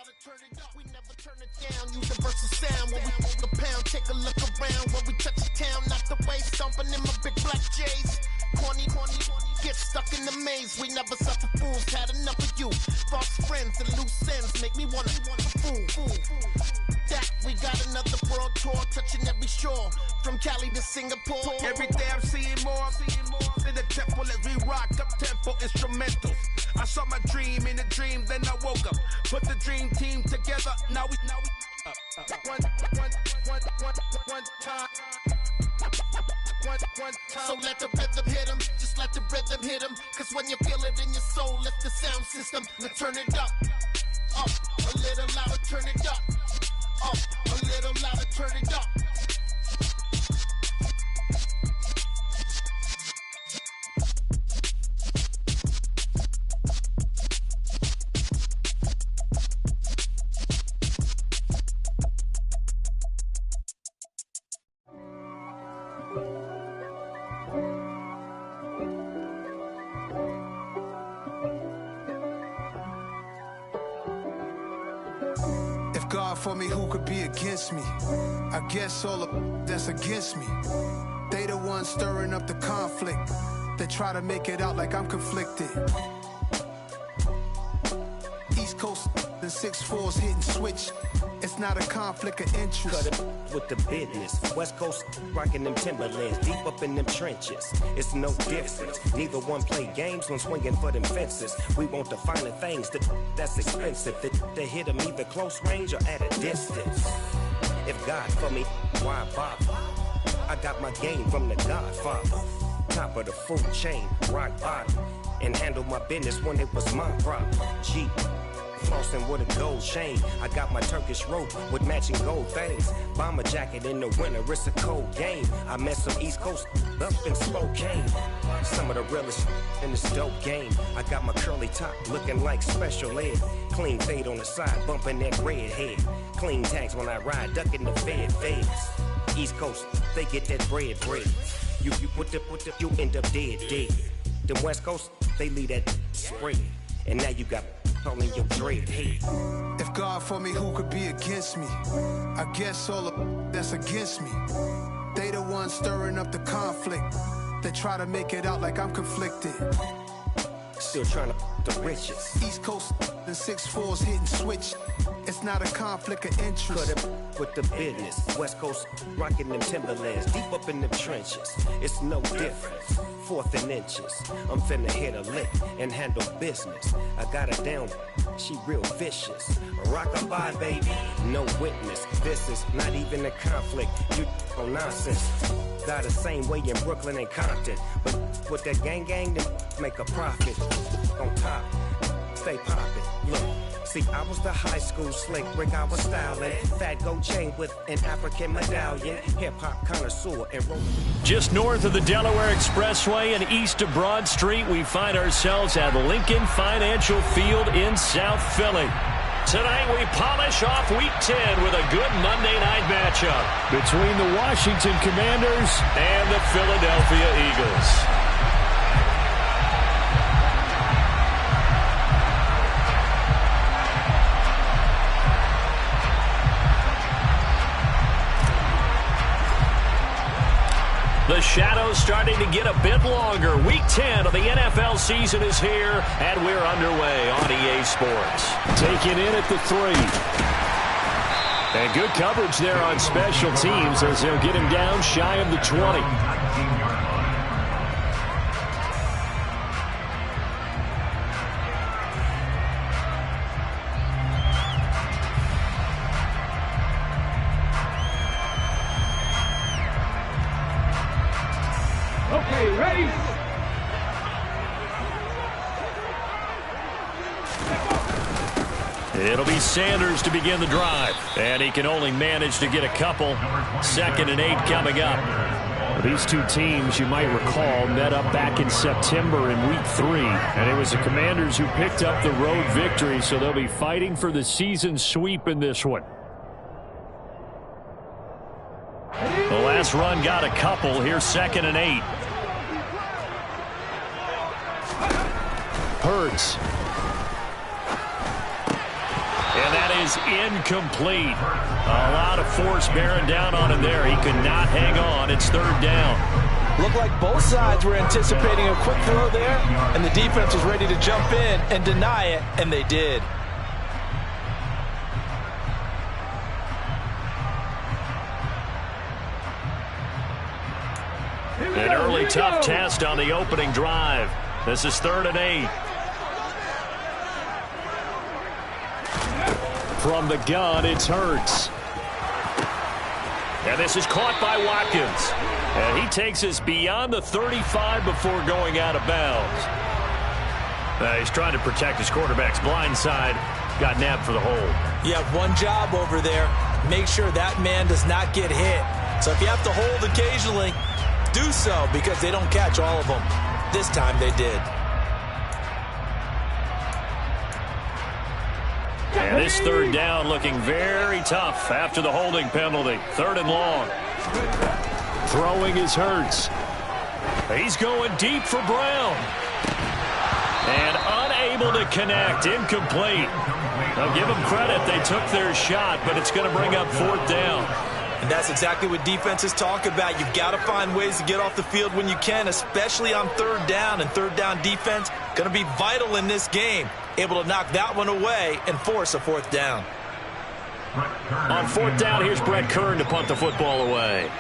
Turn it up, we never turn it down. Universal sound when we the pound. Take a look around when we touch the town. Not the way stomping in my big black J's. Corny, get stuck in the maze. We never suffer fools. Had enough of you. False friends and loose ends make me wanna fool. That we got another world tour touching every shore from Cali to Singapore. Every day I'm seeing more in the temple as we rock up tempo instrumentals. I saw my dream in a dream, then I woke up. Put the dream team together. Now we one time. So let the rhythm hit 'em, just let the rhythm hit 'em. Cause when you feel it in your soul, lift the sound system and turn it up. Up, a little louder, turn it up. Up, a little louder, turn it up. God for me, who could be against me? I guess all the that's against me. They the ones stirring up the conflict. They try to make it out like I'm conflicted. East Coast and 6'4's hitting switch. It's not a conflict of interest. Cut it with the business. West Coast rocking them Timberlands, deep up in them trenches. It's no difference. Neither one play games when swinging for them fences. We want the finer things that's expensive. That hit them either close range or at a distance. If God for me, why bother? I got my game from the Godfather. Top of the food chain, rock bottom. And handle my business when it was my problem. G. Flossing with a gold chain. I got my Turkish rope with matching gold things. Bomber jacket in the winter, it's a cold game. I met some East Coast up in Spokane. Some of the realest in this dope game. I got my curly top looking like special ed. Clean fade on the side, bumping that red head. Clean tags when I ride, ducking the feds. East Coast, they get that bread. You you end up dead. Then West Coast, they leave that spread. And now you got calling your dread head. If God for me, who could be against me? I guess all the that's against me. They the ones stirring up the conflict. They try to make it out like I'm conflicted. Still trying to the riches. East Coast and 6'4's hitting switch. It's not a conflict of interest. Cut it with the business. West Coast rocking them Timberlands, deep up in them trenches. It's no difference. 4th and inches. I'm finna hit a lick and handle business. I got her down, she real vicious. Rockabye, baby, no witness. This is not even a conflict. You on nonsense. Got the same way in Brooklyn and Compton. But with that gang, then make a profit. On top, stay poppin'. Look. See, I was the high school slick brick, I was styling. Fat gold chain with an African medallion. Hip-hop connoisseur and roll. Just north of the Delaware Expressway and east of Broad Street, we find ourselves at Lincoln Financial Field in South Philly. Tonight we polish off Week 10 with a good Monday night matchup between the Washington Commanders and the Philadelphia Eagles. The shadow's starting to get a bit longer. Week 10 of the NFL season is here, and we're underway on EA Sports. Taking in at the 3. And good coverage there on special teams as they'll get him down shy of the 20. Okay, ready? It'll be Sanders to begin the drive. And he can only manage to get a couple. 2nd and 8 coming up. These two teams, you might recall, met up back in September in Week 3. And it was the Commanders who picked up the road victory, so they'll be fighting for the season sweep in this one. The last run got a couple. Here's 2nd and 8. Hurts. And that is incomplete. A lot of force bearing down on him there. He could not hang on. It's third down. Looked like both sides were anticipating a quick throw there, and the defense was ready to jump in and deny it, and they did. An early tough test on the opening drive. This is 3rd and 8. From the gun, it's Hurts. And this is caught by Watkins. And he takes us beyond the 35 before going out of bounds. He's trying to protect his quarterback's blind side. Got nabbed for the hold. You have one job over there. Make sure that man does not get hit. So if you have to hold occasionally, do so, because they don't catch all of them. This time they did. And this third down looking very tough after the holding penalty. 3rd and long. Throwing is Hurts. He's going deep for Brown. And unable to connect. Incomplete. I'll give them credit. They took their shot, but it's going to bring up 4th down. And that's exactly what defenses talk about. You've got to find ways to get off the field when you can, especially on 3rd down. And 3rd down defense going to be vital in this game. Able to knock that one away and force a 4th down. On 4th down, here's Brett Kern to punt the football away.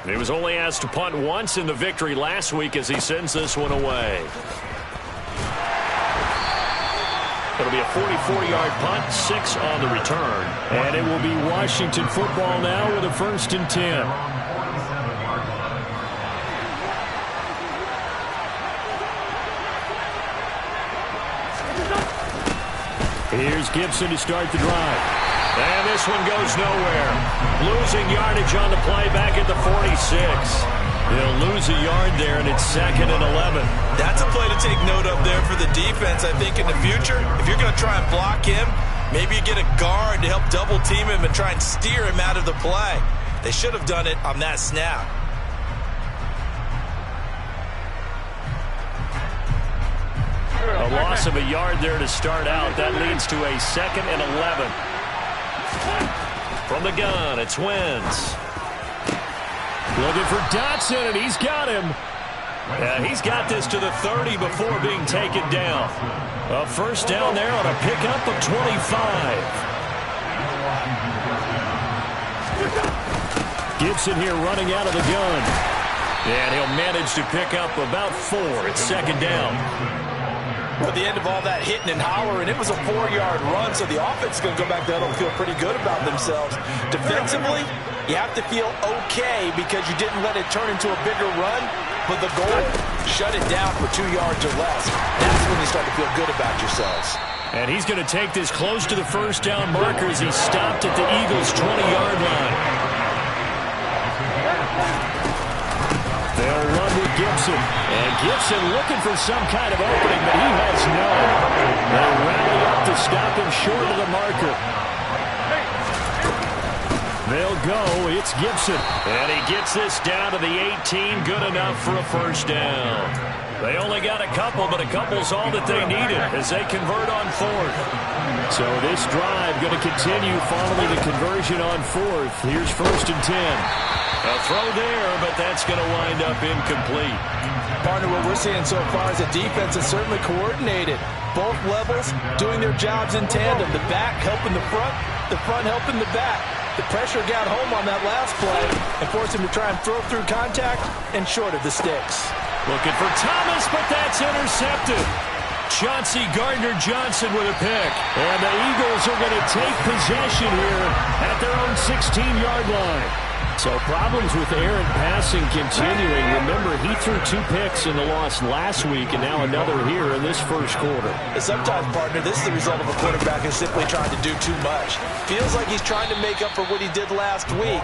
He was only asked to punt once in the victory last week as he sends this one away. It'll be a 44-yard punt, 6 on the return. And it will be Washington football now with a 1st and 10. Here's Gibson to start the drive. And this one goes nowhere. Losing yardage on the play back at the 46. They'll lose a yard there, and it's 2nd and 11. That's a play to take note of there for the defense, I think, in the future. If you're going to try and block him, maybe you get a guard to help double-team him and try and steer him out of the play. They should have done it on that snap. A loss of a yard there to start out. That leads to a 2nd and 11. From the gun, it's Wentz. Looking for Dotson, and he's got him. Yeah, he's got this to the 30 before being taken down. A 1st down there on a pickup of 25. Gibson here running out of the gun. And he'll manage to pick up about 4. It's 2nd down. At the end of all that hitting and hollering, it was a 4-yard run, so the offense is going to go back there and feel pretty good about themselves. Defensively, you have to feel okay because you didn't let it turn into a bigger run, but the goal, shut it down for 2 yards or less. That's when you start to feel good about yourselves. And he's going to take this close to the 1st down marker as he stopped at the Eagles' 20-yard line. They'll run with Gibson. And Gibson looking for some kind of opening, but he has none. They rally up to stop him short of the marker. They'll go. It's Gibson. And he gets this down to the 18. Good enough for a 1st down. They only got a couple, but a couple's all that they needed as they convert on 4th. So this drive going to continue following the conversion on 4th. Here's 1st and 10. A throw there, but that's going to wind up incomplete. Partner, what we're seeing so far is the defense is certainly coordinated. Both levels doing their jobs in tandem. The back helping the front helping the back. The pressure got home on that last play and forced him to try and throw through contact and short of the sticks. Looking for Thomas, but that's intercepted. Chauncey Gardner-Johnson with a pick. And the Eagles are going to take possession here at their own 16-yard line. So problems with errant passing continuing. Remember, he threw 2 picks in the loss last week and now another here in this 1st quarter. Sometimes, partner, this is the result of a quarterback who's simply trying to do too much. Feels like he's trying to make up for what he did last week,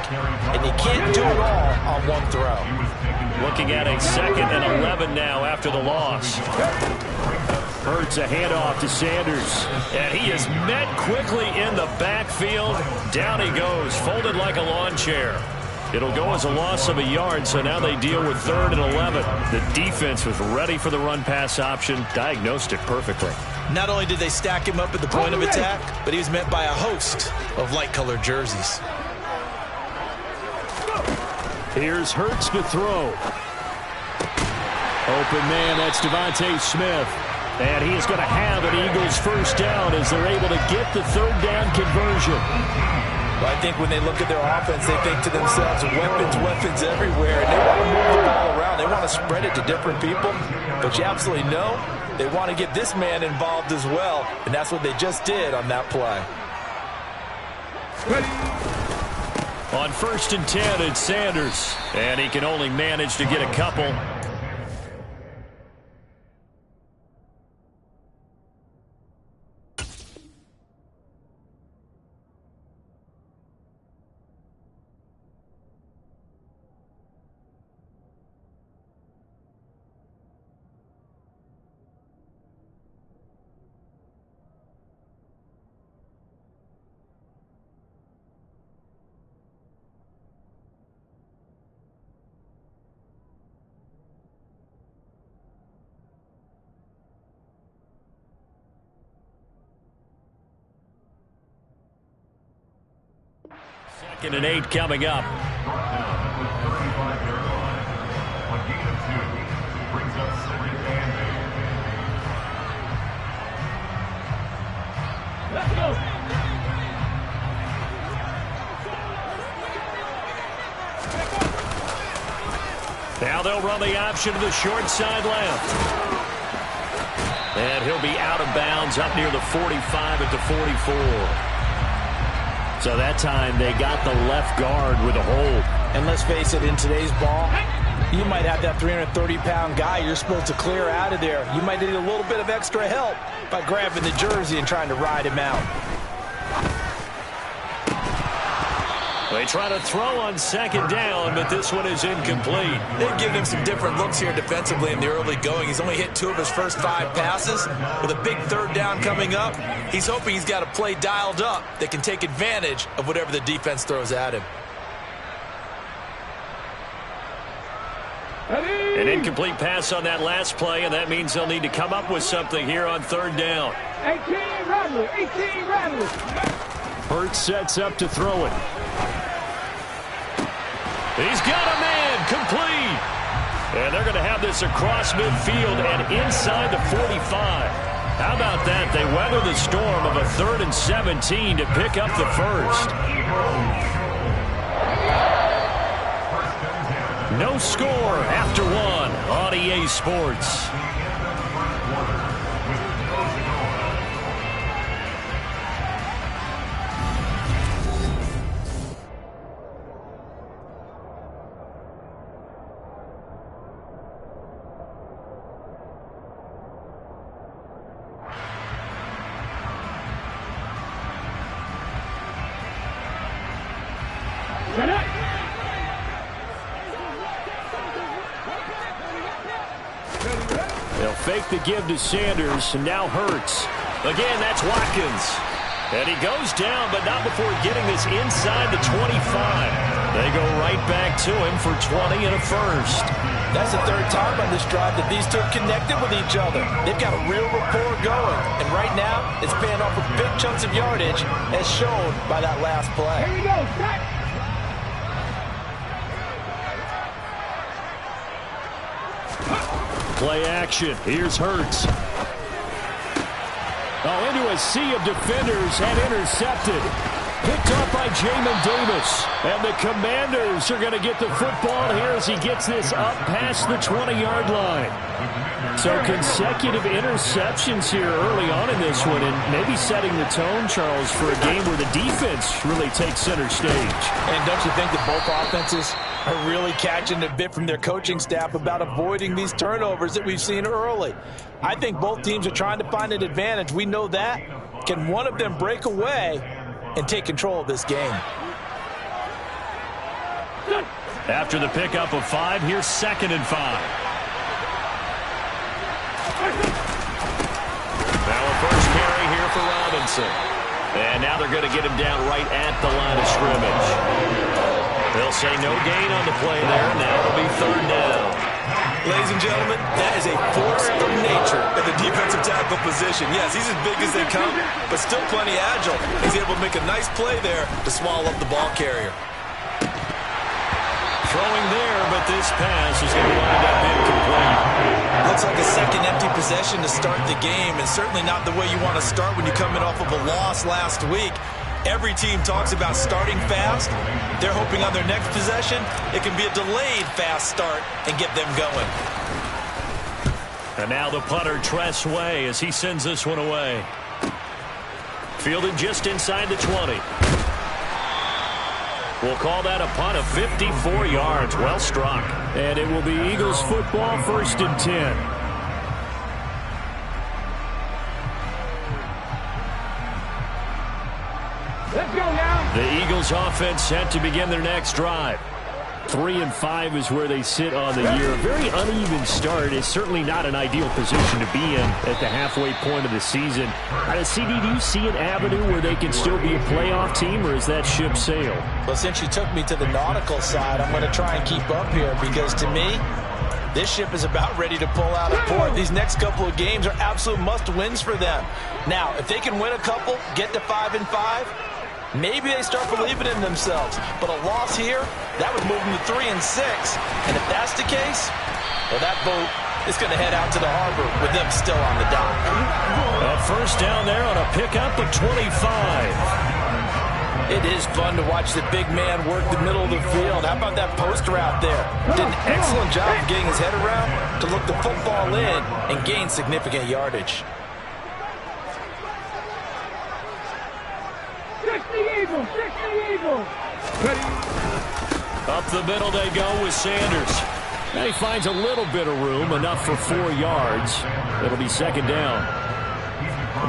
and you can't do it all on one throw. Looking at a 2nd and 11 now after the loss. Hurts a handoff to Sanders. And he is met quickly in the backfield. Down he goes, folded like a lawn chair. It'll go as a loss of a yard, so now they deal with 3rd and 11. The defense was ready for the run-pass option, diagnosed it perfectly. Not only did they stack him up at the point of attack, but he was met by a host of light-colored jerseys. Here's Hurts to throw. Open man, that's Devontae Smith. And he is going to have an Eagles first down as they're able to get the 3rd down conversion. Well, I think when they look at their offense, they think to themselves, weapons everywhere. And they want to move the ball around. They want to spread it to different people. But you absolutely know they want to get this man involved as well. And that's what they just did on that play. On 1st and 10, it's Sanders. And he can only manage to get a couple. Second and 8 coming up. Let's go. Now they'll run the option to the short side left. And he'll be out of bounds up near the 45 at the 44. So that time they got the left guard with a hold. And let's face it, in today's ball, you might have that 330-pound guy you're supposed to clear out of there. You might need a little bit of extra help by grabbing the jersey and trying to ride him out. They try to throw on 2nd down, but this one is incomplete. They've given him some different looks here defensively in the early going. He's only hit 2 of his first 5 passes. With a big 3rd down coming up, he's hoping he's got a play dialed up that can take advantage of whatever the defense throws at him. An incomplete pass on that last play, and that means they'll need to come up with something here on 3rd down. 18 Rattler. Hurts sets up to throw it. He's got a man, complete. And they're going to have this across midfield and inside the 45. How about that? They weather the storm of a 3rd and 17 to pick up the first. No score after 1 on EA Sports. They'll fake the give to Sanders, and now Hurts. Again, that's Watkins. And he goes down, but not before getting this inside the 25. They go right back to him for 20 and a first. That's the 3rd time on this drive that these two have connected with each other. They've got a real rapport going. And right now, it's paying off with big chunks of yardage, as shown by that last play. Here we go. Start. Play action. Here's Hurts. Oh, into a sea of defenders and intercepted. Picked up by Jamin Davis. And the Commanders are going to get the football here as he gets this up past the 20-yard line. So consecutive interceptions here early on in this one, and maybe setting the tone, Charles, for a game where the defense really takes center stage. And don't you think that both offenses are really catching a bit from their coaching staff about avoiding these turnovers that we've seen early? I think both teams are trying to find an advantage. We know that. Can one of them break away and take control of this game? After the pickup of 5, here's 2nd and 5. Now a first carry here for Robinson. And now they're going to get him down right at the line of scrimmage. They'll say no gain on the play there. Now it'll be third down. Ladies and gentlemen, that is a force of nature in the defensive tackle position. Yes, he's as big as they come, but still plenty agile. He's able to make a nice play there to swallow up the ball carrier. Throwing there, but this pass is going to wind up incomplete. Looks like a second empty possession to start the game, and certainly not the way you want to start when you're coming off of a loss last week. Every team talks about starting fast. They're hoping on their next possession, it can be a delayed fast start and get them going. And now the punter, Tress Way, as he sends this one away. Fielded just inside the 20. We'll call that a punt of 54 yards. Well struck. And it will be Eagles football, 1st and 10. Let's go now. The Eagles offense set to begin their next drive. 3-5 is where they sit on the year. A very uneven start. Is certainly not an ideal position to be in at the halfway point of the season. CD, do you see an avenue where they can still be a playoff team, or is that ship sailed? Well, since you took me to the nautical side, I'm going to try and keep up here because to me, this ship is about ready to pull out of port. These next couple of games are absolute must-wins for them. Now, if they can win a couple, get to 5-5, maybe they start believing in themselves. But a loss here, that would move them to 3-6. And if that's the case, well, that boat is going to head out to the harbor with them still on the dock. A first down there on a pickup of 25. It is fun to watch the big man work the middle of the field. How about that post route there? Did an excellent job of getting his head around to look the football in and gain significant yardage. 60 Eagles, 60 Eagles. Up the middle they go with Sanders. And he finds a little bit of room, enough for 4 yards. It'll be second down.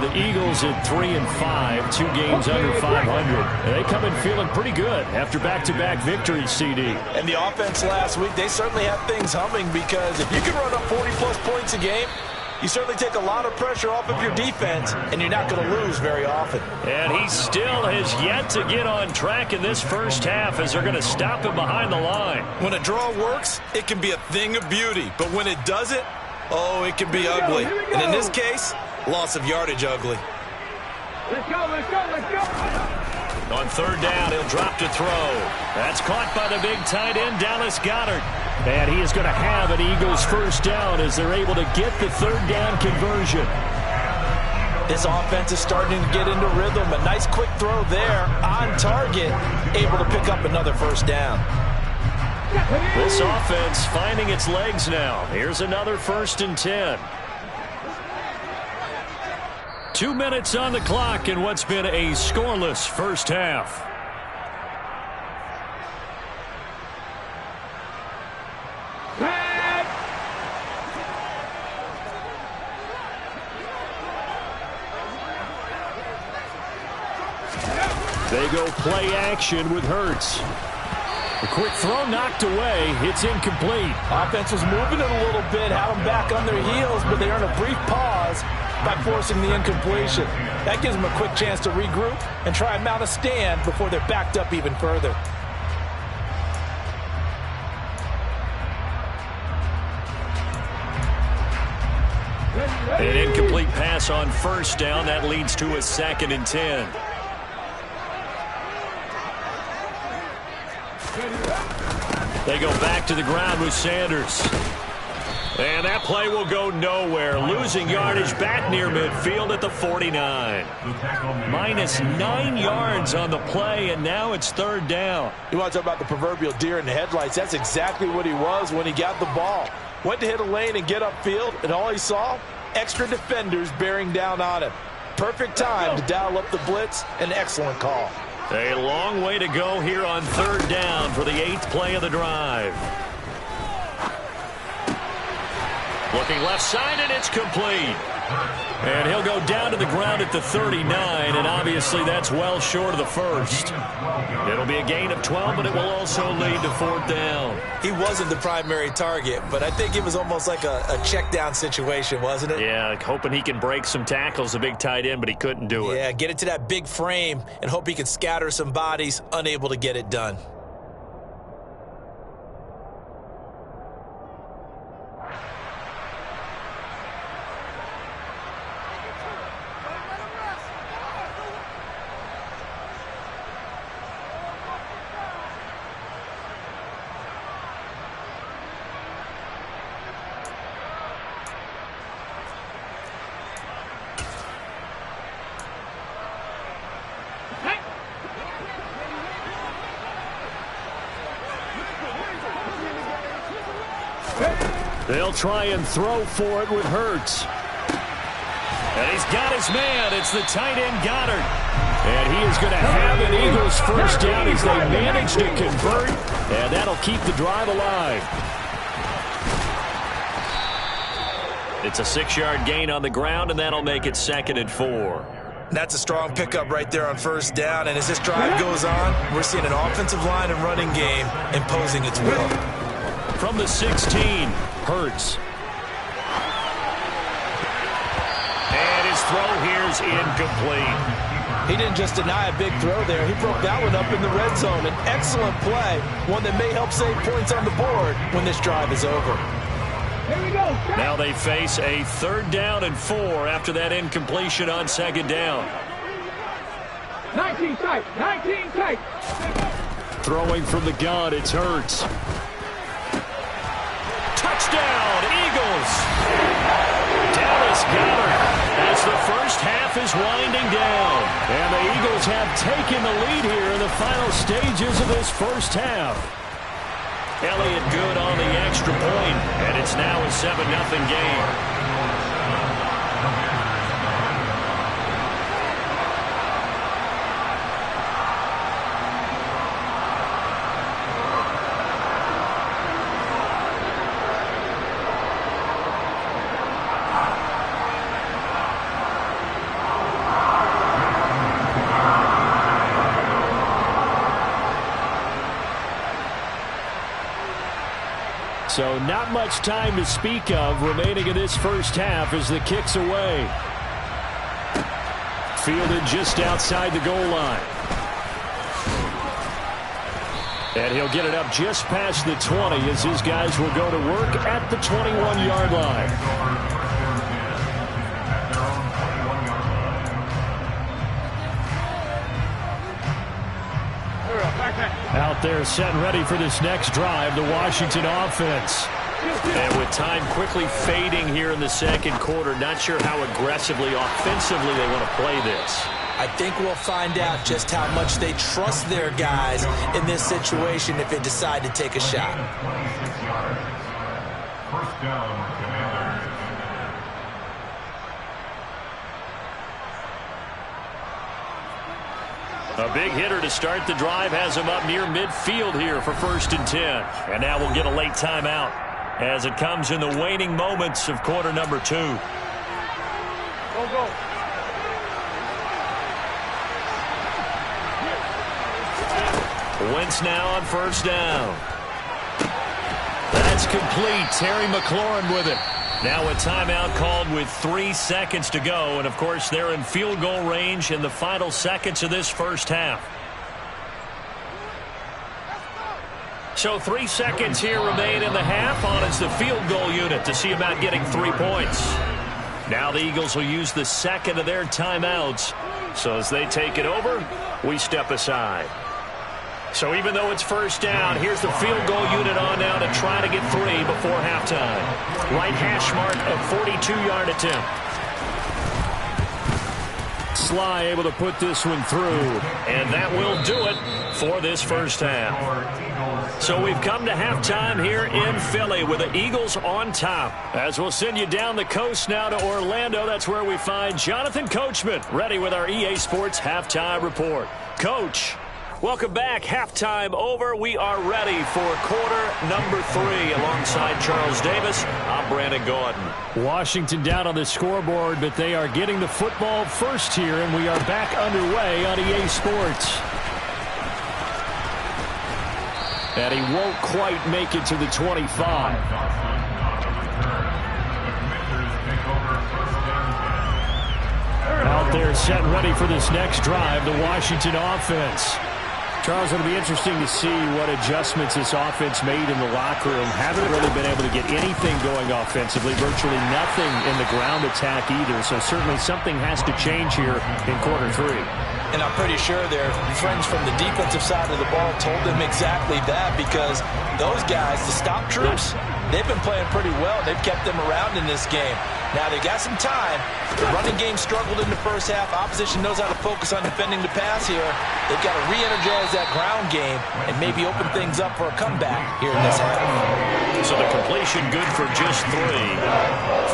The Eagles at 3-5, 2 games under 500. They come in feeling pretty good after back-to-back victories, CD. And the offense last week, they certainly have things humming because if you can run up 40-plus points a game, you certainly take a lot of pressure off of your defense, and you're not going to lose very often. And he still has yet to get on track in this first half as they're going to stop him behind the line. When a draw works, it can be a thing of beauty. But when it doesn't, oh, it can be ugly. And in this case, loss of yardage ugly. Let's go, let's go, let's go. On third down, he'll drop to throw. That's caught by the big tight end, Dallas Goedert. And he is going to have an Eagles first down as they're able to get the third down conversion. This offense is starting to get into rhythm. A nice quick throw there on target, able to pick up another first down. This offense finding its legs now. Here's another 1st and 10. 2 minutes on the clock in what's been a scoreless first half. They go play action with Hurts. A quick throw knocked away. It's incomplete. Offense was moving it a little bit, had them back on their heels, but they earned a brief pause by forcing the incompletion. That gives them a quick chance to regroup and try and mount a stand before they're backed up even further. An incomplete pass on first down. That leads to a 2nd and 10. They go back to the ground with Sanders. And that play will go nowhere. Losing yardage back near midfield at the 49. Minus 9 yards on the play, and now it's third down. You want to talk about the proverbial deer in the headlights. That's exactly what he was when he got the ball. Went to hit a lane and get upfield, and all he saw, extra defenders bearing down on him. Perfect time to dial up the blitz. An excellent call. A long way to go here on third down for the 8th play of the drive. Looking left side, and it's complete. And he'll go down to the ground at the 39, and obviously that's well short of the first. It'll be a gain of 12, but it will also lead to 4th down. He wasn't the primary target, but I think it was almost like a check down situation, wasn't it? Yeah, hoping he can break some tackles, a big tight end, but he couldn't do it. Yeah, get it to that big frame and hope he can scatter some bodies, unable to get it done. They'll try and throw for it with Hurts. And he's got his man. It's the tight end Goddard. And he is going to have an Eagles first down as they manage to convert. And that'll keep the drive alive. It's a 6-yard gain on the ground, and that'll make it 2nd and 4. That's a strong pickup right there on first down. And as this drive goes on, we're seeing an offensive line and running game imposing its will. From the 16, Hurts. And his throw here's incomplete. He didn't just deny a big throw there. He broke that one up in the red zone. An excellent play, one that may help save points on the board when this drive is over. Here we go. Now they face a 3rd down and 4 after that incompletion on 2nd down. 19 tight. 19 tight. Throwing from the gun, it's Hurts. Touchdown, Eagles! Dallas Goedert as the first half is winding down. And the Eagles have taken the lead here in the final stages of this first half. Elliott good on the extra point, and it's now a 7-0 game. So not much time to speak of remaining in this first half as the kick's away. Fielded just outside the goal line. And he'll get it up just past the 20 as his guys will go to work at the 21-yard line. Out there set and ready for this next drive, the Washington offense. And with time quickly fading here in the second quarter, not sure how aggressively, offensively they want to play this. I think we'll find out just how much they trust their guys in this situation if they decide to take a shot. First down, Commanders. A big hitter to start the drive has him up near midfield here for 1st and 10. And now we'll get a late timeout as it comes in the waning moments of quarter number 2. Go, go. Wentz now on 1st down. That's complete. Terry McLaurin with it. Now a timeout called with 3 seconds to go. And, of course, they're in field goal range in the final seconds of this first half. So 3 seconds here remain in the half on as the field goal unit to see about getting 3 points. Now the Eagles will use the second of their timeouts. So as they take it over, we step aside. So even though it's 1st down, here's the field goal unit on now to try to get 3 before halftime. Right hash mark, a 42-yard attempt. Sly able to put this one through, and that will do it for this first half. So we've come to halftime here in Philly with the Eagles on top. As we'll send you down the coast now to Orlando, that's where we find Jonathan Coachman ready with our EA Sports Halftime Report. Coach, welcome back. Halftime over. We are ready for quarter number 3 alongside Charles Davis. I'm Brandon Gaudin. Washington down on the scoreboard, but they are getting the football first here, and we are back underway on EA Sports. And he won't quite make it to the 25. Out there set and ready for this next drive, the Washington offense. Charles, it'll be interesting to see what adjustments this offense made in the locker room. Haven't really been able to get anything going offensively, virtually nothing in the ground attack either. So certainly something has to change here in quarter 3. And I'm pretty sure their friends from the defensive side of the ball told them exactly that, because those guys, the stop troops, they've been playing pretty well. They've kept them around in this game. Now, they got some time. The running game struggled in the first half. Opposition knows how to focus on defending the pass here. They've got to re-energize that ground game and maybe open things up for a comeback here in this half. So the completion good for just 3.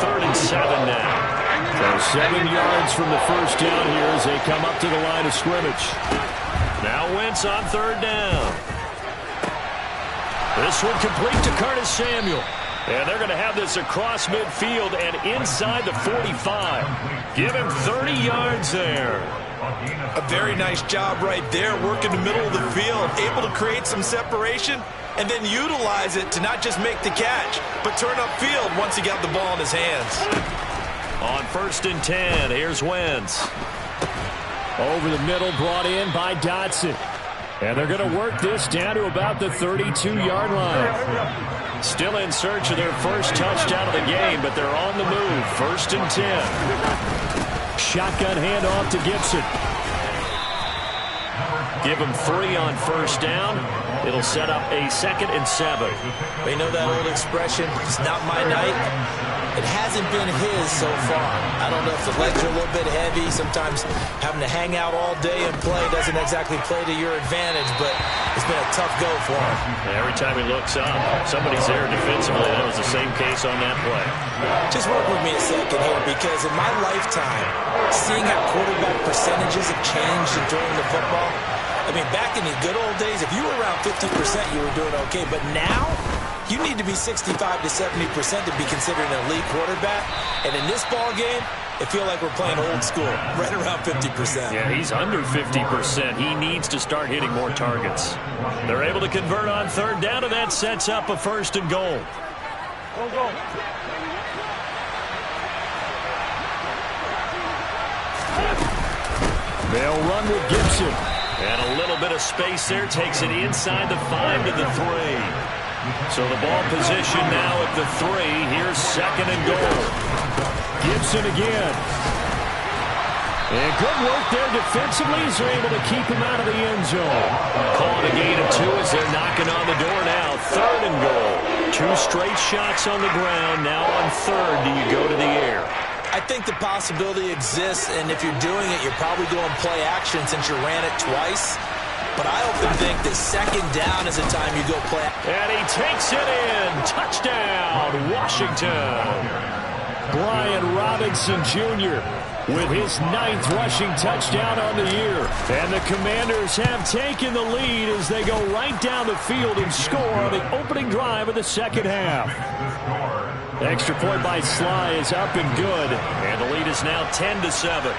3rd and 7 now. So 7 yards from the first down here as they come up to the line of scrimmage. Now Wentz on 3rd down. This one complete to Curtis Samuel. And they're going to have this across midfield and inside the 45. Give him 30 yards there. A very nice job right there, working the middle of the field, able to create some separation and then utilize it to not just make the catch, but turn upfield once he got the ball in his hands. On 1st and 10, here's Wentz. Over the middle, brought in by Dotson. And they're going to work this down to about the 32-yard line. Still in search of their first touchdown of the game, but they're on the move. 1st and 10. Shotgun handoff to Gibson. Give him 3 on 1st down. It'll set up a 2nd and 7. We know that old expression, it's not my night. It hasn't been his so far. I don't know if the legs are a little bit heavy. Sometimes having to hang out all day and play doesn't exactly play to your advantage, but it's been a tough go for him. Every time he looks up, somebody's there defensively. That was the same case on that play. Just work with me a second here, because in my lifetime, seeing how quarterback percentages have changed during the football, I mean, back in the good old days, if you were around 50%, you were doing okay. But now, you need to be 65 to 70% to be considered an elite quarterback. And in this ball game, it feels like we're playing old school, right around 50%. Yeah, he's under 50%. He needs to start hitting more targets. They're able to convert on 3rd down, and that sets up a 1st and goal. Go. They'll run with Gibson. And a little bit of space there takes it inside the 5 to the 3. So the ball position now at the 3. Here's 2nd and goal. Gibson again. And good work there defensively as they're able to keep him out of the end zone. Calling a gain of 2 as they're knocking on the door now. 3rd and goal. 2 straight shots on the ground. Now on 3rd, do you go to the air? I think the possibility exists, and if you're doing it, you're probably going play action since you ran it twice. But I often think that 2nd down is the time you go play. And he takes it in. Touchdown, Washington. Brian Robinson Jr. with his 9th rushing touchdown on the year. And the Commanders have taken the lead as they go right down the field and score on the opening drive of the 2nd half. Extra point by Sly is up and good. And the lead is now 10-7.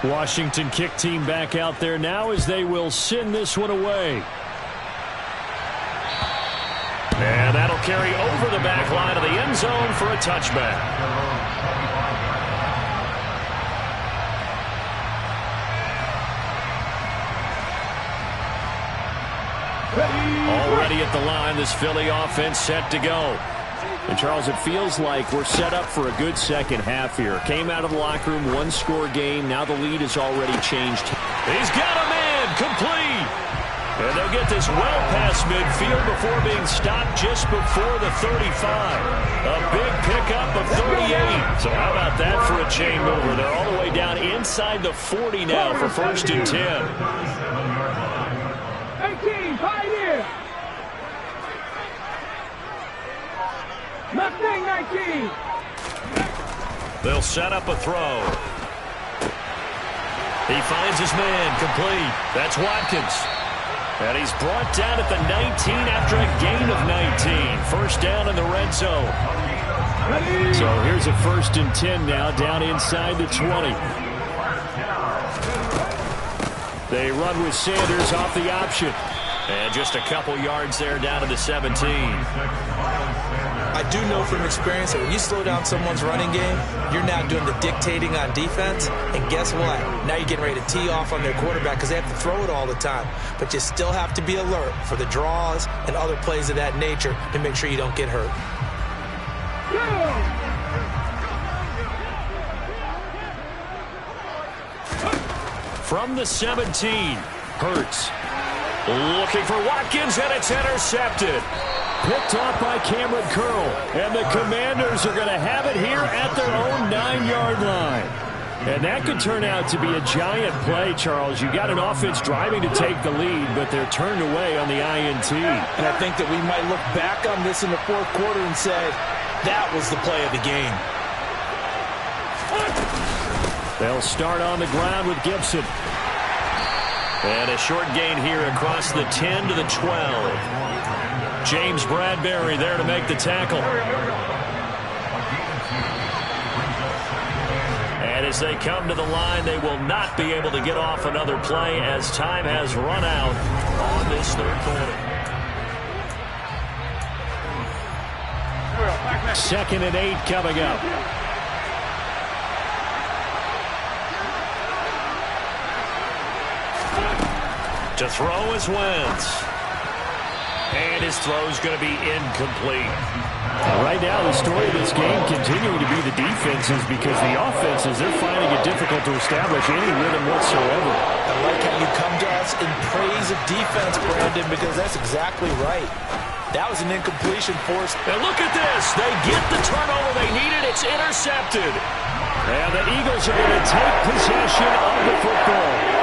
Washington kick team back out there now as they will send this one away. And that'll carry over the back line of the end zone for a touchback. Already at the line, this Philly offense set to go. And, Charles, it feels like we're set up for a good second half here. Came out of the locker room, 1-score game. Now the lead has already changed. He's got a man, complete. And they'll get this well past midfield before being stopped just before the 35. A big pickup of 38. So how about that for a chain mover? They're all the way down inside the 40 now for 1st and 10. 18, pioneer. 19. They'll set up a throw. He finds his man, complete. That's Watkins. And he's brought down at the 19 after a gain of 19. 1st down in the red zone. So here's a 1st and 10 now, down inside the 20. They run with Sanders off the option. And just a couple yards there down to the 17. I do know from experience that when you slow down someone's running game, you're now doing the dictating on defense. And guess what? Now you're getting ready to tee off on their quarterback because they have to throw it all the time. But you still have to be alert for the draws and other plays of that nature to make sure you don't get hurt. From the 17, Hurts. Looking for Watkins, and it's intercepted. Picked off by Cameron Curl. And the Commanders are going to have it here at their own 9-yard line. And that could turn out to be a giant play, Charles. You got an offense driving to take the lead, but they're turned away on the INT. And I think that we might look back on this in the fourth quarter and say, that was the play of the game. They'll start on the ground with Gibson. And a short gain here across the 10 to the 12. James Bradbury there to make the tackle. And as they come to the line, they will not be able to get off another play as time has run out on this third quarter. 2nd and 8 coming up. To throw is Wentz. And his throw's going to be incomplete. Right now, the story of this game continuing to be the defenses, because the offenses, they're finding it difficult to establish any rhythm whatsoever. I like how you come to us in praise of defense, Brandon, because that's exactly right. That was an incompletion forced. And look at this. They get the turnover they needed. It's intercepted. And the Eagles are going to take possession of the football.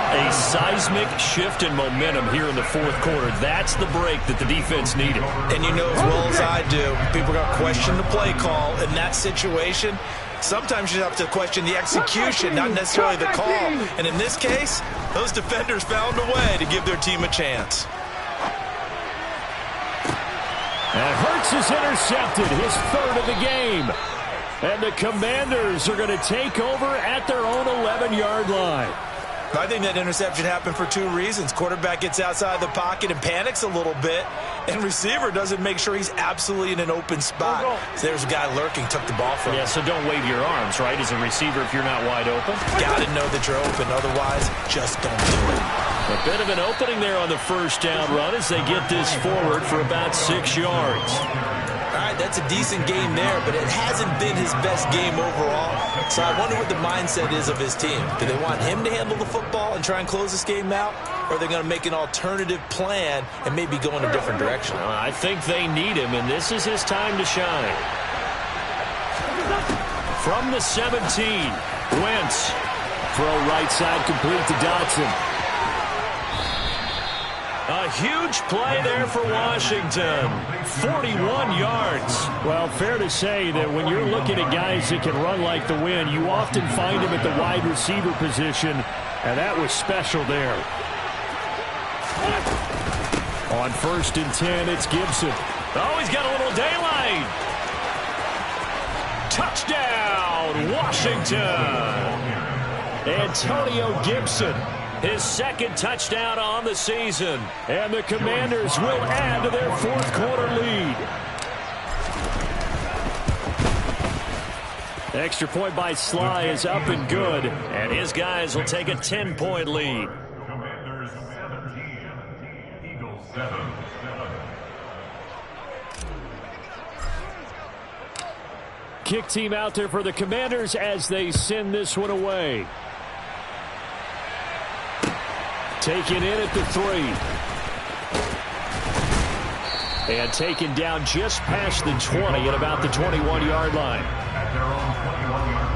A seismic shift in momentum here in the fourth quarter. That's the break that the defense needed. And you know as well as I do, people are going to question the play call in that situation. Sometimes you have to question the execution, not necessarily the call. And in this case, those defenders found a way to give their team a chance. And Hurts is intercepted, his 3rd of the game. And the Commanders are going to take over at their own 11-yard line. I think that interception happened for 2 reasons. Quarterback gets outside the pocket and panics a little bit, and receiver doesn't make sure he's absolutely in an open spot. So there's a guy lurking, took the ball from him. Yeah, so don't wave your arms, right, as a receiver if you're not wide open. Got to know that you're open, otherwise just don't do it. A bit of an opening there on the first down run as they get this forward for about 6 yards. All right, that's a decent game there, but it hasn't been his best game overall. So I wonder what the mindset is of his team. Do they want him to handle the football and try and close this game out? Or are they going to make an alternative plan and maybe go in a different direction? I think they need him, and this is his time to shine. From the 17, Wentz. Throw right side complete to Dotson. A huge play there for Washington. 41 yards. Well, fair to say that when you're looking at guys that can run like the wind, you often find them at the wide receiver position, and that was special there. On 1st and 10, it's Gibson. Oh, he's got a little daylight. Touchdown, Washington. Antonio Gibson. His 2nd touchdown on the season. And the Commanders will add to their 4th quarter lead. Extra point by Sly is up and good. And his guys will take a 10-point lead. Commanders 17, Eagles 7. Kick team out there for the Commanders as they send this one away. Taken in at the 3. And taken down just past the 20 at about the 21-yard line. At their own 21-yard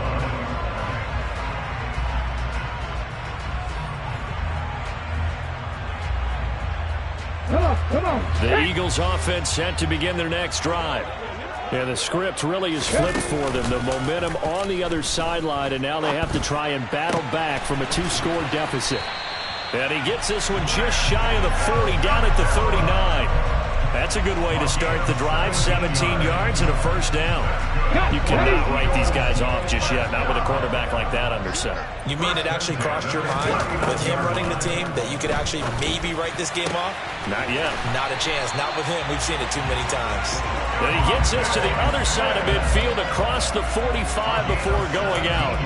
line. Come on. The Eagles offense set to begin their next drive. Yeah, the script really is flipped for them. The momentum on the other sideline, and now they have to try and battle back from a 2-score deficit. And he gets this one just shy of the 40, down at the 39. That's a good way to start the drive. 17 yards and a 1st down. You cannot write these guys off just yet, not with a quarterback like that under center. You mean it actually crossed your mind with him running the team that you could actually maybe write this game off? Not yet. Not a chance. Not with him. We've seen it too many times. And he gets this to the other side of midfield across the 45 before going out.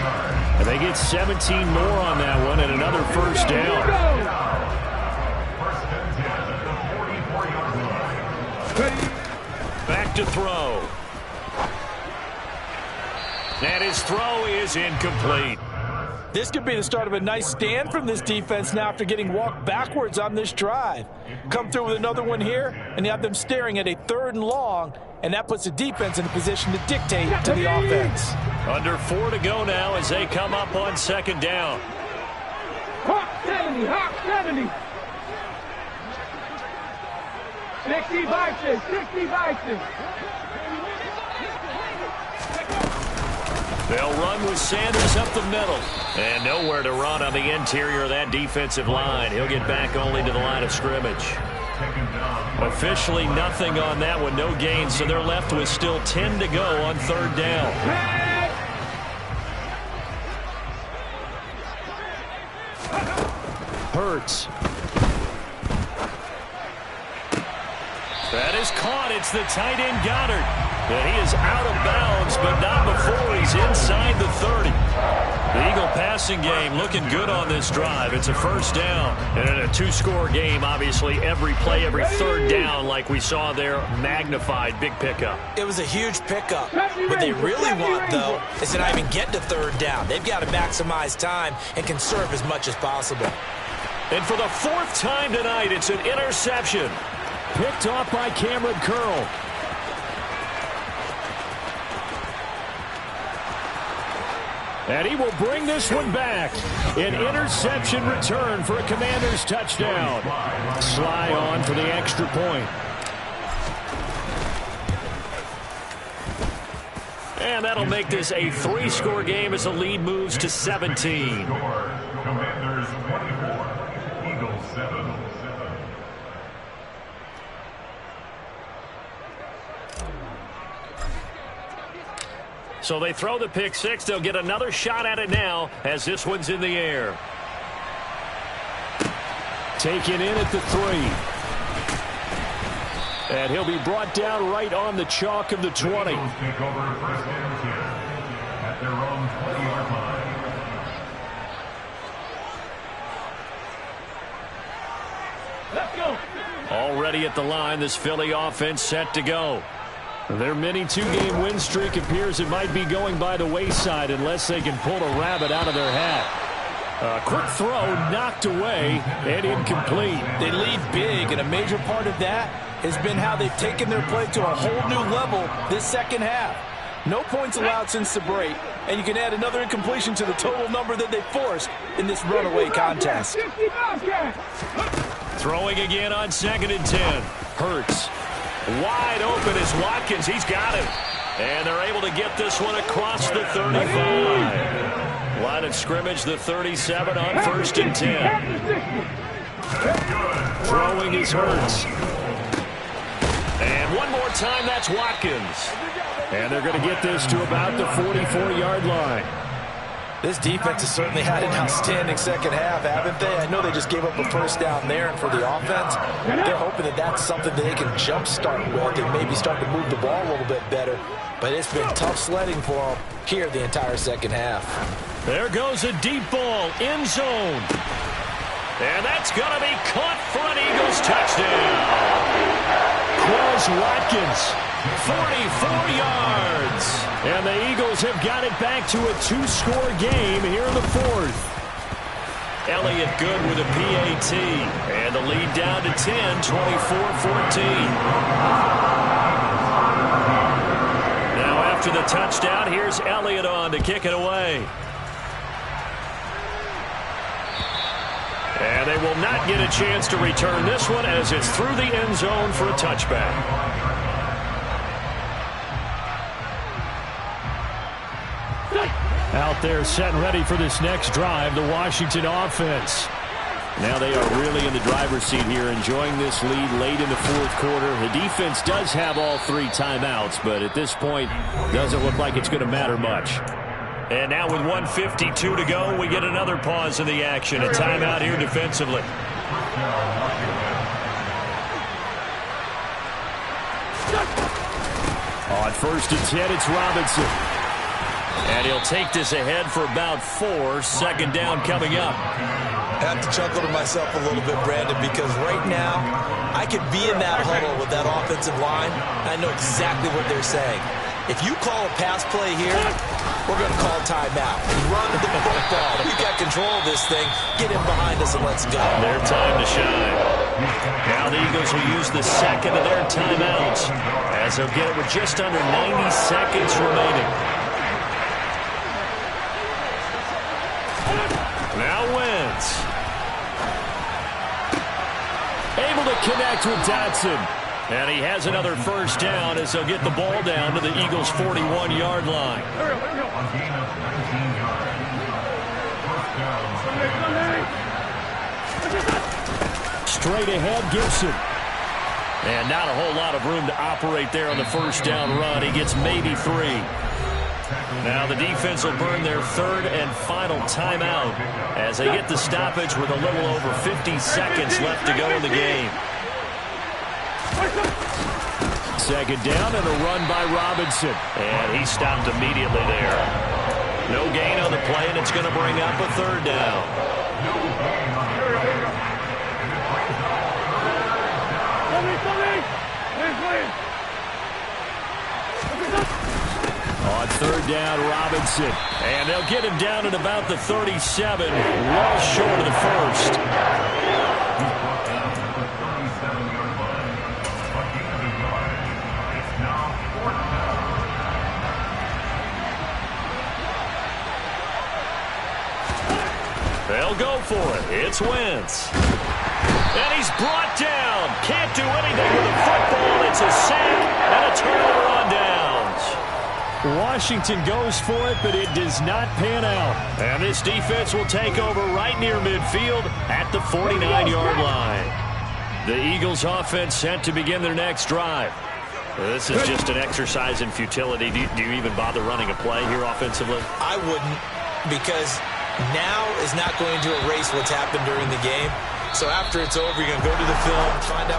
And they get 17 more on that one and another 1st down. Back to throw. And his throw is incomplete. This could be the start of a nice stand from this defense now after getting walked backwards on this drive. Come through with another one here, and you have them staring at a 3rd and long, and that puts the defense in a position to dictate to the offense. Under 4 to go now as they come up on 2nd down. Hawk 70, Hawk 70. 60 Vikings, 60 Vikings. They'll run with Sanders up the middle. And nowhere to run on the interior of that defensive line. He'll get back only to the line of scrimmage. Officially nothing on that one, no gain, so they're left with still 10 to go on 3rd down. Hurts. That is caught. It's the tight end Goddard. And he is out of bounds, but not before he's inside the 30. The Eagle passing game looking good on this drive. It's a 1st down. And in a 2-score game, obviously, every play, every 3rd down, like we saw there, magnified. Big pickup. It was a huge pickup. What they really want, though, is to not even get to 3rd down. They've got to maximize time and conserve as much as possible. And for the 4th time tonight, it's an interception. Picked off by Cameron Curl. And he will bring this one back. An interception return for a Commanders touchdown. Sly on for the extra point. And that'll make this a 3-score game as the lead moves to 17. Commanders 24, Eagles 7. So they throw the pick 6. They'll get another shot at it now as this one's in the air. Taken in at the 3. And he'll be brought down right on the chalk of the 20. Take over 1st and 10 at their own 20-yard line. Let's go. Already at the line, this Philly offense set to go. Their mini 2-game win streak appears it might be going by the wayside unless they can pull a rabbit out of their hat. A quick throw knocked away and incomplete. They lead big, and a major part of that has been how they've taken their play to a whole new level this 2nd half. No points allowed since the break, and you can add another incompletion to the total number that they forced in this runaway contest. Throwing again on 2nd and 10. Hurts. Wide open is Watkins. He's got it. And they're able to get this one across the 35. Line of scrimmage, the 37 on 1st and 10. Throwing is Hurts. And one more time, that's Watkins. And they're going to get this to about the 44-yard line. This defense has certainly had an outstanding 2nd half, haven't they? I know they just gave up a 1st down there, and for the offense, they're hoping that that's something that they can jumpstart with and maybe start to move the ball a little bit better. But it's been tough sledding for them here the entire 2nd half. There goes a deep ball, end zone. And that's going to be caught for an Eagles touchdown. Quez Watkins, 44 yards. And the Eagles have got it back to a 2-score game here in the 4th. Elliott good with a PAT. And the lead down to 10, 24-14. Now after the touchdown, here's Elliott on to kick it away. And they will not get a chance to return this one as it's through the end zone for a touchback. Out there set and ready for this next drive, the Washington offense. Now they are really in the driver's seat here, enjoying this lead late in the 4th quarter. The defense does have all 3 timeouts, but at this point, doesn't look like it's going to matter much. And now with 1:52 to go, we get another pause in the action. A timeout here defensively. On 1st and 10, it's Robinson. And he'll take this ahead for about 4. 2nd down coming up. I have to chuckle to myself a little bit, Brandon, because right now I could be in that huddle with that offensive line. I know exactly what they're saying. If you call a pass play here, we're going to call timeout. Run the football. We've got control of this thing. Get him behind us and let's go. Their time to shine. Now the Eagles will use the second of their timeouts as they'll get it with just under 90 seconds remaining. Now Wentz. Able to connect with Dotson. And he has another first down as they'll get the ball down to the Eagles' 41-yard line. A gain of 19 yards. First down. Straight ahead, Gibson. And not a whole lot of room to operate there on the first down run. He gets maybe 3. Now the defense will burn their third and final timeout as they get the stoppage with a little over 50 seconds left to go in the game. Second down and a run by Robinson. And he stopped immediately there. No gain on the play, and it's going to bring up a third down. On third down, Robinson. And they'll get him down at about the 37, well short of the first. They'll go for it. It's Wentz. And he's brought down. Can't do anything with the football. It's a sack and a turnover on downs. Washington goes for it, but it does not pan out. And this defense will take over right near midfield at the 49-yard line. The Eagles offense set to begin their next drive. This is just an exercise in futility. Do you even bother running a play here offensively? I wouldn't, because now is not going to erase what's happened during the game. So after it's over, you're going to go to the film, find out